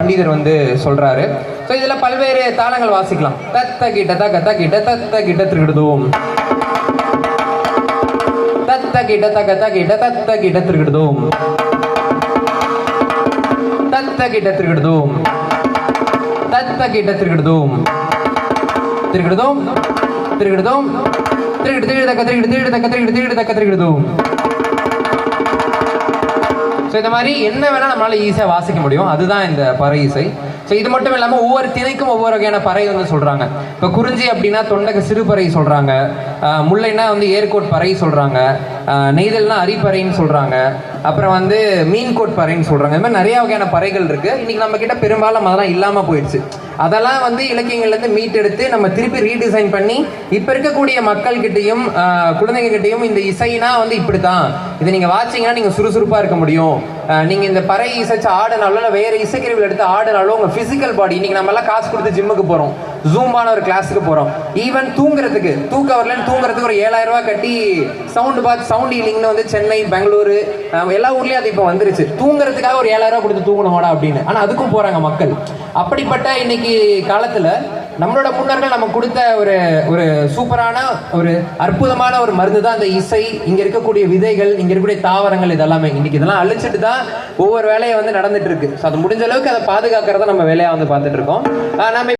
பண்டிதர் வந்து சொல்றாரு. ஸோ இதுல பல்வேறு தாளங்கள் வாசிக்கலாம். தத்த கிட்ட தக்க கிட்ட தத்த கிட்ட திருகிடுதோம், தத்த கிட்ட தக்க கிட்ட தத்த கிட்ட திருகிடுதோம், தத்த கிட்ட திருகிடுதோம், தத்த கிட்ட திருகிடுதோம், திருகிடுதோம் திருகிடுதோம், திருகிடு திருகிடு தக்க திருகிடு திருகிடு தக்க திருகிடு திருகிடு தக்க திருகிடுதோம். ஸோ இந்த மாதிரி என்ன வேணால் நம்மளால் ஈஸியாக வாசிக்க முடியும். அதுதான் இந்த பறை இசை. ஸோ இது மட்டும் இல்லாமல் ஒவ்வொரு திணைக்கும் ஒவ்வொரு வகையான பறை வந்து சொல்கிறாங்க. இப்போ குறிஞ்சி அப்படின்னா தொண்டக சிறுபறை சொல்கிறாங்க, முல்லைன்னா வந்து ஏர்கோட் பறை சொல்கிறாங்க, நெய்தல்னா அரிப்பறைன்னு சொல்கிறாங்க, அப்புறம் வந்து மீன்கோட் பறைன்னு சொல்கிறாங்க. இந்த மாதிரி நிறைய வகையான பறைகள் இருக்குது. இன்றைக்கி நம்ம கிட்ட பெரும்பாலும் அதெல்லாம் இல்லாமல் போயிடுச்சு. அதெல்லாம் வந்து இலக்கியங்கள்லேருந்து மீட்டெடுத்து நம்ம திருப்பி ரீடிசைன் பண்ணி இப்போ இருக்கக்கூடிய மக்கள்கிட்டையும் குழந்தைங்ககிட்டையும் இந்த இசைனா வந்து இப்படி தான், இதை நீங்கள் வாட்சிங்கன்னா நீங்கள் சுறுசுறுப்பாக இருக்க முடியும், நீங்கள் இந்த பறை இசைச்சு ஆடினாலும் இல்லை வேறு இசைக்கருவிகள் எடுத்து ஆடினாலும் உங்கள் ஃபிசிக்கல் பாடி, இன்றைக்கி நம்மளாம் காசு கொடுத்து ஜிம்முக்கு போகிறோம், ஜூம்பான ஒரு கிளாஸுக்கு போகிறோம், ஈவன் தூங்குறதுக்கு தூக்க வரலன்னு தூங்குறதுக்கு ஒரு 7000 ரூபா கட்டி சவுண்டு பாத் சவுண்ட் ஹீலிங்னு வந்து சென்னை பெங்களூரு எல்லா ஊர்லேயும் அது இப்போ வந்துருச்சு. தூங்குறதுக்காக ஒரு 7000 ரூபா கொடுத்து தூங்கணுமாடா அப்படின்னு, ஆனால் அதுக்கும் போகிறாங்க மக்கள். அப்படிப்பட்ட இன்னைக்கு காலத்துல நம்மளோட முன்னோர்கள் நமக்கு கொடுத்த ஒரு சூப்பரான ஒரு அற்புதமான ஒரு மருந்து தான் இந்த இசை. இங்க இருக்கக்கூடிய விதைகள், இங்க இருக்கக்கூடிய தாவரங்கள், இதெல்லாமே இன்னைக்கு இதெல்லாம் அழிச்சிட்டு தான் ஒவ்வொரு வேலையை வந்து நடந்துட்டு இருக்கு. அது முடிஞ்ச அளவுக்கு அதை பாதுகாக்கிறத நம்ம வேலையா வந்து பார்த்துட்டு இருக்கோம். நம்ம